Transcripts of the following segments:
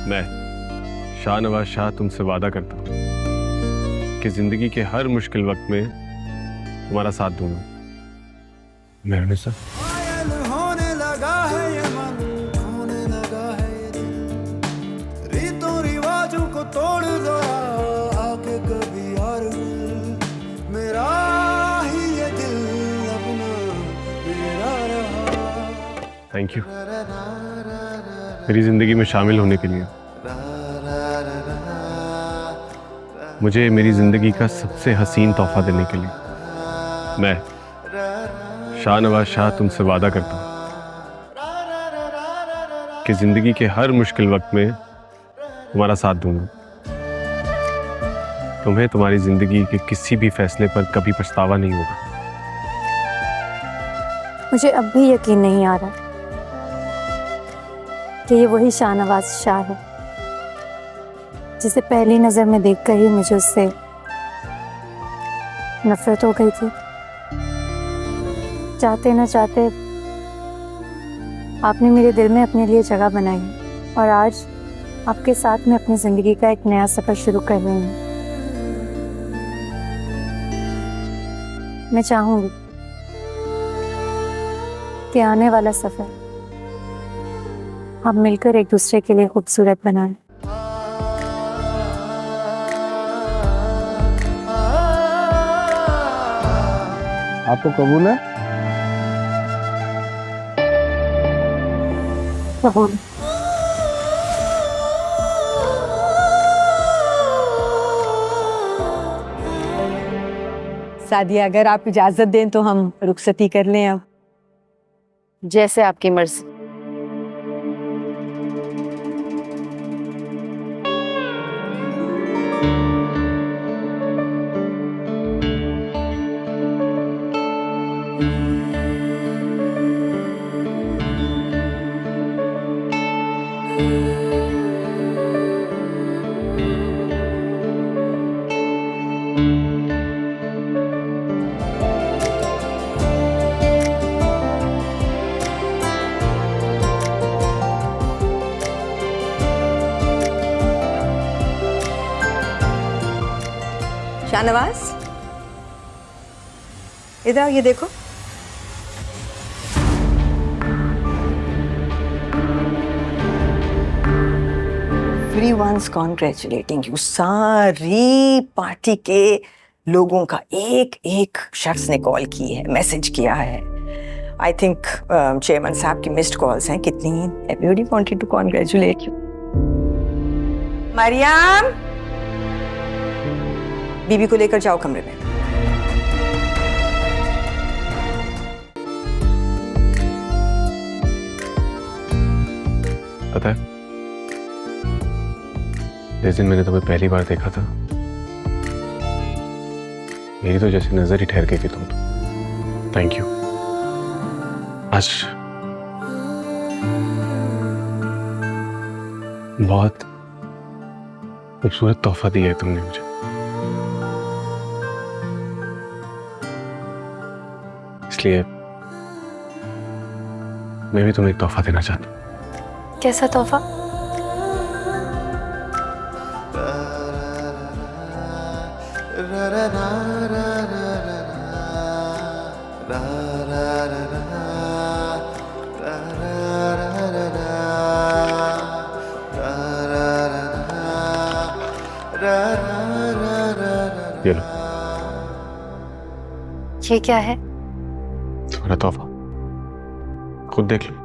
मैं शाहनवाज शाह तुमसे वादा करता हूँ कि जिंदगी के हर मुश्किल वक्त में तुम्हारा साथ दूंगा। मेहरनिसा होने लगा है ये मन, होने लगा है ये दिल, रीतों रिवाजों को तोड़ दो आके कभी और मेरा ही ये दिल अपना मेरा रहा। थैंक यू मेरी जिंदगी में शामिल होने के लिए। मुझे मेरी जिंदगी का सबसे हसीन तोहफा देने के लिए। मैं शाहनवाज शाह तुमसे वादा करता हूँ कि जिंदगी के हर मुश्किल वक्त में तुम्हारा साथ दूंगा। तुम्हें तुम्हारी जिंदगी के किसी भी फैसले पर कभी पछतावा नहीं होगा। मुझे अब भी यकीन नहीं आ रहा कि ये वही शाहनवाज शाह है जिसे पहली नजर में देखकर ही मुझे उससे नफरत हो गई थी। चाहते न चाहते आपने मेरे दिल में अपने लिए जगह बनाई और आज आपके साथ मैं अपनी जिंदगी का एक नया सफर शुरू कर रही हूँ। मैं चाहूंगी कि आने वाला सफर हम मिलकर एक दूसरे के लिए खूबसूरत बनाएं। आपको कबूल है? कबूल। सादिया, अगर आप इजाजत दें तो हम रुखसती कर लें अब। जैसे आपकी मर्जी। शाहनवाज, इधर आओ, ये देखो। Everyone's congratulating you. सारी पार्टी के लोगों का एक एक शख्स ने कॉल की है, मैसेज किया है। आई थिंक चेयरमैन साहब की मिस्ड कॉल्स हैं कितनी। Everybody wanted to congratulate you. Mariam, बीबी को लेकर जाओ कमरे में। पता है, जिस दिन मैंने तुम्हें पहली बार देखा था, मेरी तो जैसे नजर ही ठहर गई थी तुम तो। Thank you. आज बहुत खूबसूरत तोहफा दिया है तुमने मुझे। इसलिए मैं भी तुम्हें एक तोहफा देना चाहता हूँ। कैसा तोहफा? ये लो, ये क्या है? तुम्हारा तोहफा, खुद देख लो।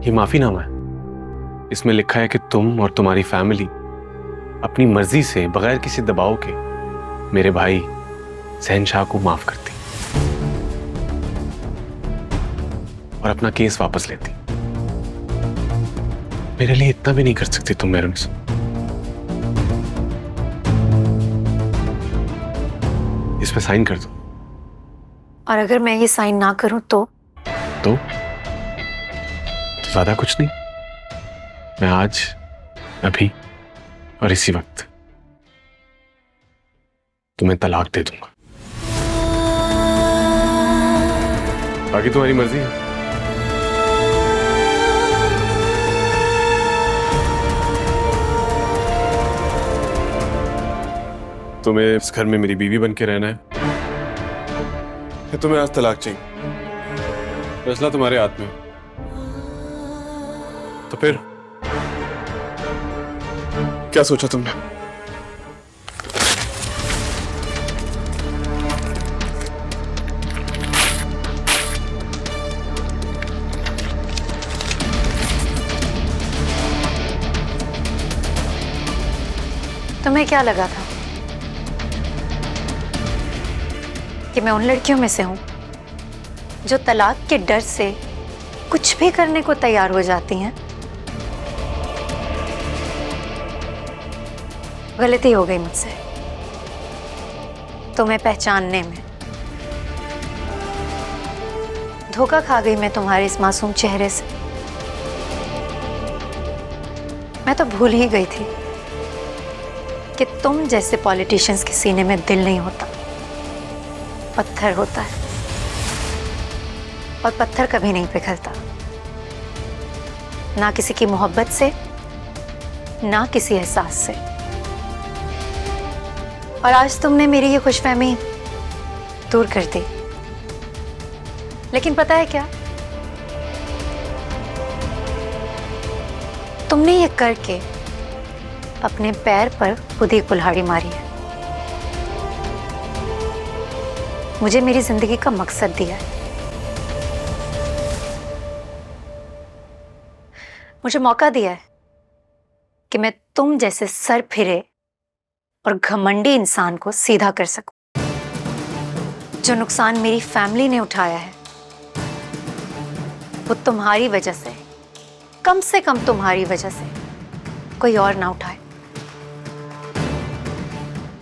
ये माफीनामा है। इसमें लिखा है कि तुम और तुम्हारी फैमिली अपनी मर्जी से बगैर किसी दबाव के मेरे भाई शहनशाह को माफ करती और अपना केस वापस लेती। मेरे लिए इतना भी नहीं कर सकती तुम मेरे से। इस पे साइन कर दो। और अगर मैं ये साइन ना करूं तो? तो ज्यादा कुछ नहीं, मैं आज, अभी और इसी वक्त तुम्हें तलाक दे दूंगा। बाकी तुम्हारी मर्जी है। तुम्हें इस घर में मेरी बीवी बन के रहना है या तुम्हें आज तलाक चाहिए? फैसला तुम्हारे हाथ में है। तो फिर क्या सोचा तुमने? तुम्हें क्या लगा था कि मैं उन लड़कियों में से हूं जो तलाक के डर से कुछ भी करने को तैयार हो जाती हैं? गलती हो गई मुझसे तुम्हें पहचानने में। धोखा खा गई मैं तुम्हारे इस मासूम चेहरे से। मैं तो भूल ही गई थी कि तुम जैसे पॉलिटिशियंस के सीने में दिल नहीं होता, पत्थर होता है, और पत्थर कभी नहीं पिघलता, ना किसी की मोहब्बत से, ना किसी एहसास से। और आज तुमने मेरी ये खुशफहमी दूर कर दी। लेकिन पता है क्या, तुमने ये करके अपने पैर पर खुद ही कुल्हाड़ी मारी है। मुझे मेरी जिंदगी का मकसद दिया है, मुझे मौका दिया है कि मैं तुम जैसे सर फिरे और घमंडी इंसान को सीधा कर सकूं। जो नुकसान मेरी फैमिली ने उठाया है वो तुम्हारी वजह से, कम से कम तुम्हारी वजह से कोई और ना उठाए।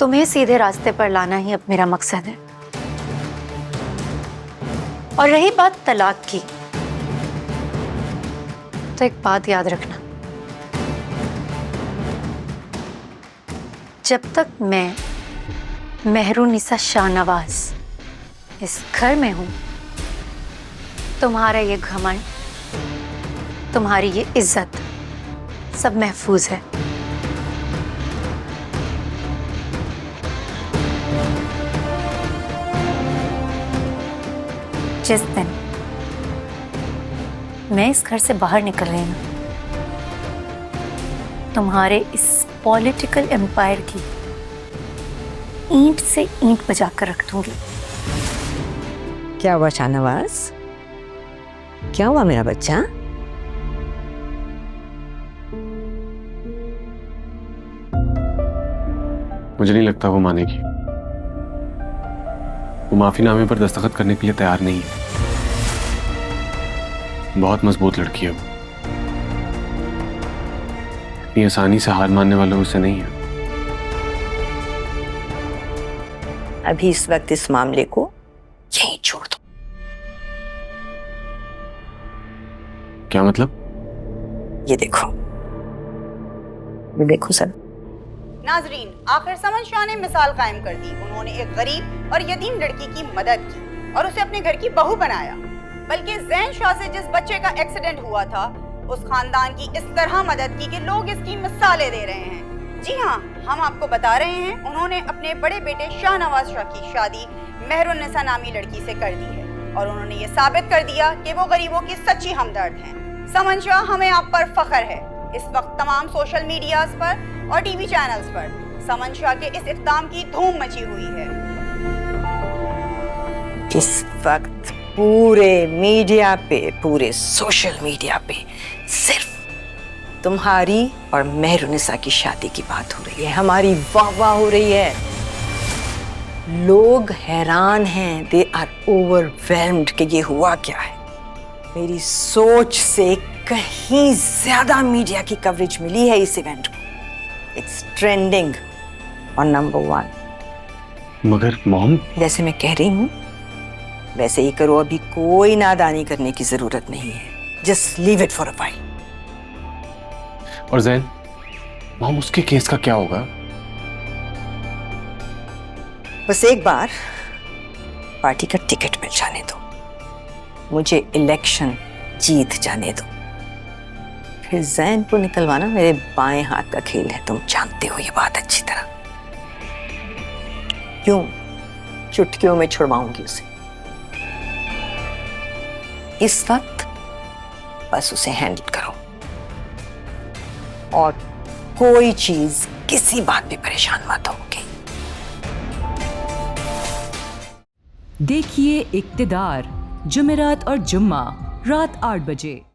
तुम्हें सीधे रास्ते पर लाना ही अब मेरा मकसद है। और रही बात तलाक की, तो एक बात याद रखना, जब तक मैं मेहरुनिसा शाहनवाज इस घर में हूं, तुम्हारा ये घमंड, तुम्हारी ये इज्जत सब महफूज है। जिस दिन मैं इस घर से बाहर निकल रही हूं, तुम्हारे इस पॉलिटिकल एम्पायर की ईंट से ईंट बजा कर रख दूंगी। क्या हुआ शाहनवाज? क्या हुआ मेरा बच्चा? मुझे नहीं लगता वो मानेगी। वो माफीनामे पर दस्तखत करने के लिए तैयार नहीं है। बहुत मजबूत लड़की है वो, इतनी आसानी से हार मानने वालों से नहीं है। अभी इस वक्त इस मामले को यहीं छोड़ दो। क्या मतलब? ये देखो सर। नाजरीन, आखिर समन शाह ने मिसाल कायम कर दी। उन्होंने एक गरीब और यतीम लड़की की मदद की और उसे अपने घर की बहू बनाया। बल्कि ज़ैन शाह से जिस बच्चे का एक्सीडेंट हुआ था, उस खानदान की इस तरह मदद की कि लोग इसकी मिसालें दे रहे हैं। जी हाँ, हम आपको बता रहे हैं, उन्होंने अपने बड़े बेटे शाहनवाज शाह की शादी मेहरुन्निसा नामी लड़की से कर दी है और उन्होंने ये साबित कर दिया कि वो गरीबों की सच्ची हमदर्द हैं। समन शाह, हमें आप पर फख्र है। इस वक्त तमाम सोशल मीडियाज पर और टीवी चैनल्स पर समन शाह के इस इक़दाम की धूम मची हुई है। इस वक्त पूरे मीडिया पे, पूरे सोशल मीडिया पे सिर्फ तुम्हारी और मेहरुन्निसा की शादी की बात हो रही है। हमारी वाह हो रही है। लोग हैरान हैं, दे आर ओवरवेल्म्ड कि ये हुआ क्या है। मेरी सोच से कहीं ज्यादा मीडिया की कवरेज मिली है इस इवेंट को। It's trending on number 1। मगर मॉम, जैसे मैं कह रही हूँ वैसे ही करो, अभी कोई नादानी करने की जरूरत नहीं है। Just leave it for a while. और जैन मॉम, उसके केस का क्या होगा? बस एक बार पार्टी का टिकट मिल जाने दो, मुझे इलेक्शन जीत जाने दो, फिर जैन को निकलवाना मेरे बाएं हाथ का खेल है, तुम जानते हो ये बात अच्छी तरह। क्यों चुटकियों में छुड़वाऊंगी उसे, इस वक्त बस उसे हैंडल करो और कोई चीज किसी बात पे परेशान मत होगी। देखिए इक्तिदार जुमेरात और जुम्मा रात 8 बजे।